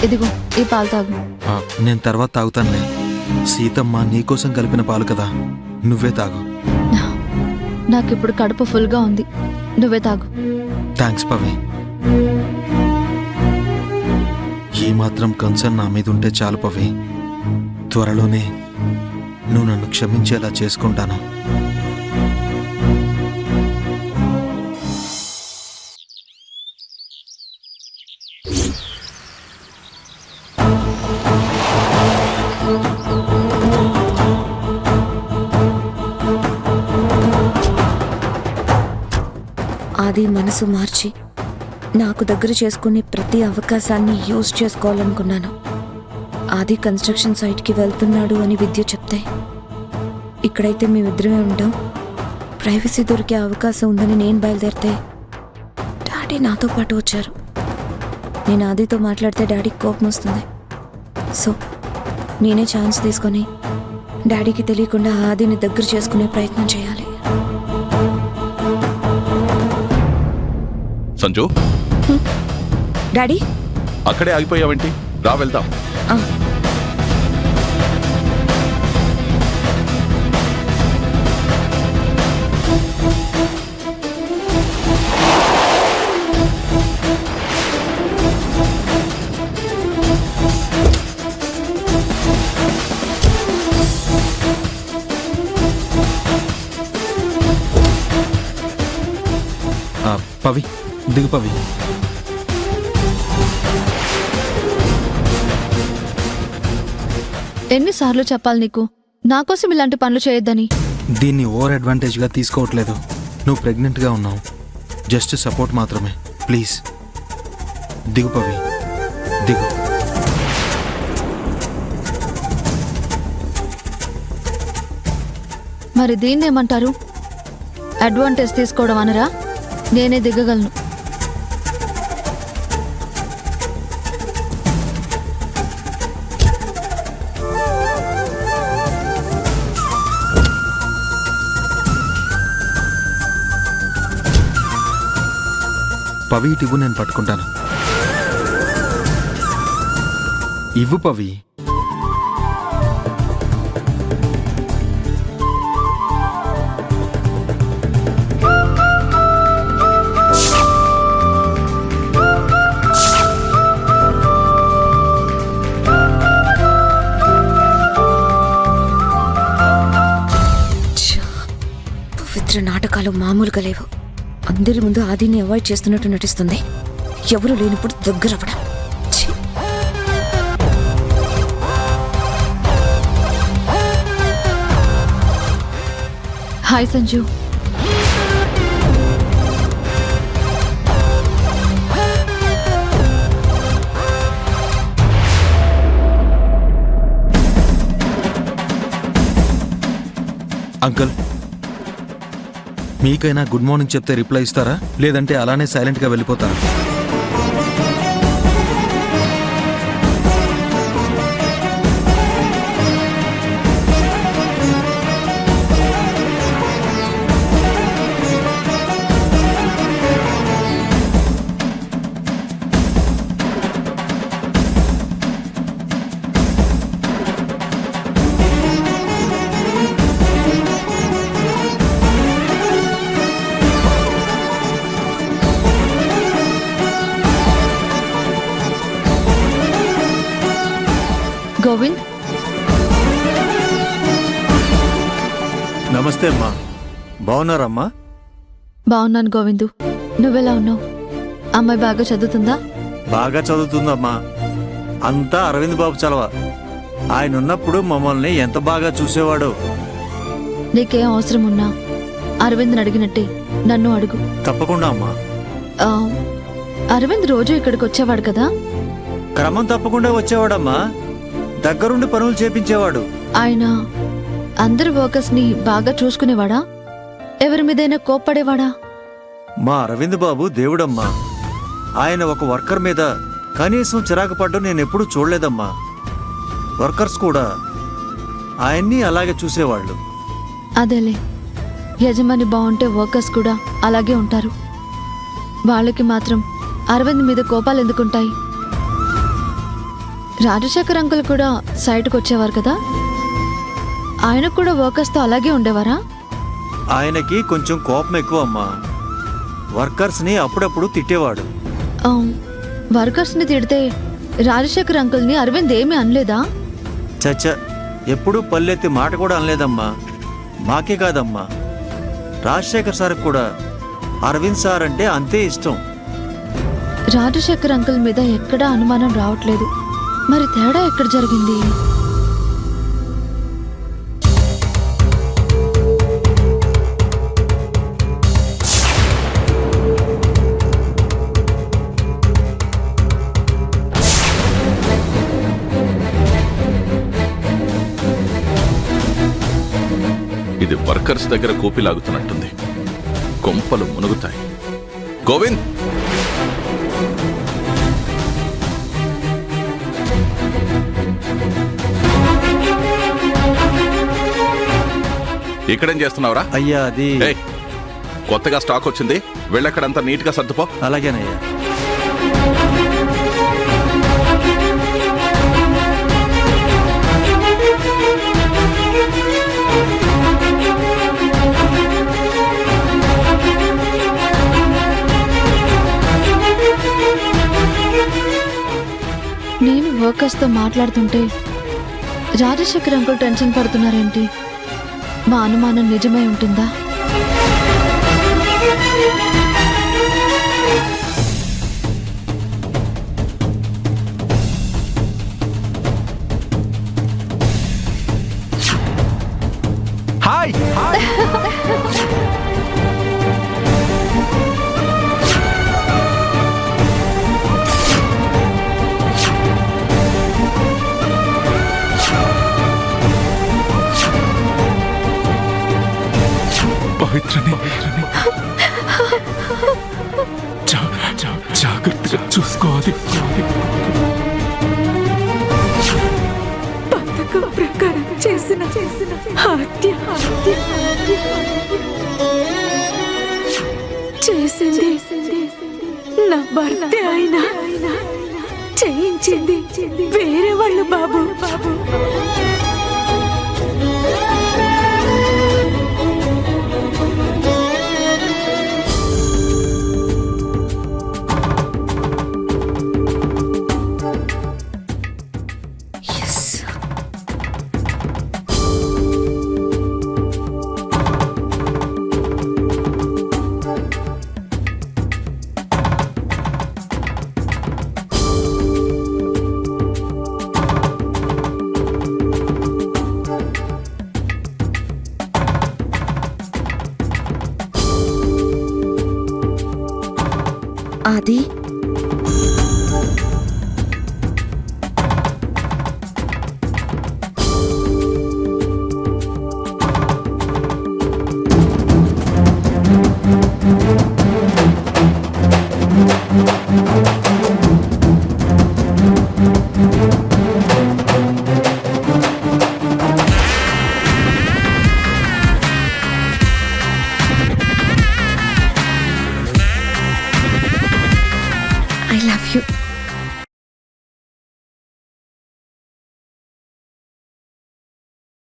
ఇదిగో ఈ పాలు తాగు. నేను తర్వాత తాగుతానులే. సీతమ్మ నీకోసం కలిపిన పాలు కదా, నువ్వే తాగు. నాకిప్పుడు కడుపు ఫుల్గా ఉంది, నువ్వే తాగు. థ్యాంక్స్ పవి. ఈ మాత్రం కన్సర్న్ నా మీద ఉంటే చాలు పవి. త్వరలోనే నువ్వు నన్ను క్షమించేలా చేసుకుంటాను. ఆది మనసు మార్చి నాకు దగ్గర చేసుకునే ప్రతి అవకాశాన్ని యూజ్ చేసుకోవాలనుకున్నాను. ఆది కన్స్ట్రక్షన్ సైట్కి వెళ్తున్నాడు అని విద్య చెప్తే, ఇక్కడైతే మేమిద్దరమే ఉంటాం, ప్రైవసీ దొరికే అవకాశం ఉందని నేను బయలుదేరితే డాడీ నాతో పాటు వచ్చారు. నేను ఆదితో మాట్లాడితే డాడీకి కోపం వస్తుంది. సో నేనే ఛాన్స్ తీసుకొని డాడీకి తెలియకుండా ఆదిని దగ్గర చేసుకునే ప్రయత్నం చేయాలి. సంజు, డాడీ అక్కడే ఆగిపోయావేంటి? రా వెళ్దాం. పవి దిగు పవి. ఎన్నిసార్లు చెప్పాలి నీకు నాకోసం ఇలాంటి పనులు చేయొద్దని? దీన్ని ఓవర్ అడ్వాంటేజ్గా తీసుకోవట్లేదు. నువ్వు ప్రెగ్నెంట్గా ఉన్నావు, జస్ట్ సపోర్ట్ మాత్రమే. ప్లీజ్ దిగు పవి, దిగు. మరి దీన్నేమంటారు? అడ్వాంటేజ్ తీసుకోవడం అనరా? నేనే దిగగలను. పవి ఇటు ఇవ్వు, నేను పట్టుకుంటాను. ఇవ్వు పవి. పవిత్ర నాటకాలు మామూలుగా లేవు. అందరి ముందు ఆదిని అవాయిడ్ చేస్తున్నట్టు నటిస్తుంది. ఎవరు లేనప్పుడు దగ్గర అవ్వడం. హాయ్ సంజు. అంకుల్, మీకైనా గుడ్ మార్నింగ్ చెప్తే రిప్లై ఇస్తారా, లేదంటే అలానే సైలెంట్గా వెళ్ళిపోతారా? గోవింద్, నమస్తే అమ్మా. బాగున్నారమ్మా? బాగున్నాను గోవిందు. నువ్వెలా ఉన్నావు? అమ్మాయి బాగా చదువుతుందా? బాగా చదువుతుందమ్మా. అంతా అరవింద్ బాబు చలవ. ఆయన ఉన్నప్పుడు మమ్మల్ని ఎంత బాగా చూసేవాడో. నీకేం అవసరం ఉన్నా అరవింద్ని అడిగినట్టే నన్ను అడుగు. తప్పకుండా అమ్మా. అరవింద్ రోజు ఇక్కడికి వచ్చేవాడు కదా? క్రమం తప్పకుండా వచ్చేవాడమ్మా. దగ్గరుండి పనులు చేపించేవాడు. ఆయన అందరు వర్కర్స్ ని బాగా చూసుకునేవాడా? ఎవరి మీదైనా కోప్పడేవాడా? మా అరవింద్ బాబు దేవుడమ్మా. ఆయన ఒక వర్కర్ మీద కనీసం చిరాకు పడ్డం నేనెప్పుడూ చూడలేదమ్మా. వర్కర్స్ కూడా ఆయన్ని అలాగే చూసేవాళ్ళు. అదేలే, యజమాని బాగుంటే వర్కర్స్ కూడా అలాగే ఉంటారు. వాళ్ళకి మాత్రం అరవింద్ మీద కోపాలు ఎందుకుంటాయి? రాజశేఖర్ అంకుల్ కూడా సైట్కి వచ్చేవారు కదా, ఆయనకు కూడా వర్కర్స్తో అలాగే ఉండేవారా? ఆయనకి కొంచెం కోపం ఎక్కువ అమ్మా. వర్కర్స్ని అప్పుడప్పుడు తిట్టేవాడు. వర్కర్స్ని తిడితే రాజశేఖర్ అంకుల్ని అరవింద్ ఏమీ అనలేదా? చచ్చ, ఎప్పుడూ పల్లెత్తి మాట కూడా అనలేదమ్మా. మాకే కాదమ్మా, రాజశేఖర్ సార్ కూడా అరవింద్ సార్ అంటే అంతే ఇష్టం. రాజశేఖర్ అంకుల్ మీద ఎక్కడా అనుమానం రావట్లేదు, మరి తేడా ఎక్కడ జరిగింది? ఇది వర్కర్స్ దగ్గర కూపిలాగుతున్నట్టుంది. కొంపలు మునుగుతాయి. గోవింద్, ఇక్కడేం చేస్తున్నావురా? అయ్యా అది ఏయ్, కొత్తగా స్టాక్ వచ్చింది, వెళ్ళక్కడంతా నీట్గా సర్దుపో. అలాగేనయ్యా. నేను వర్కర్స్తో మాట్లాడుతుంటే రాజశేఖర్ అంకుల్ టెన్షన్ పడుతున్నారేంటి? మా అనుమానం నిజమై ఉంటుందా? హాయ్ పవిత్రని జాగ్రత్తగా చూసుకోవాలి. పథకం ప్రకారం చేసిన హత్య చేసింది నా భర్త అయినా చేయించింది వేరే వాళ్ళు బాబు. ఆది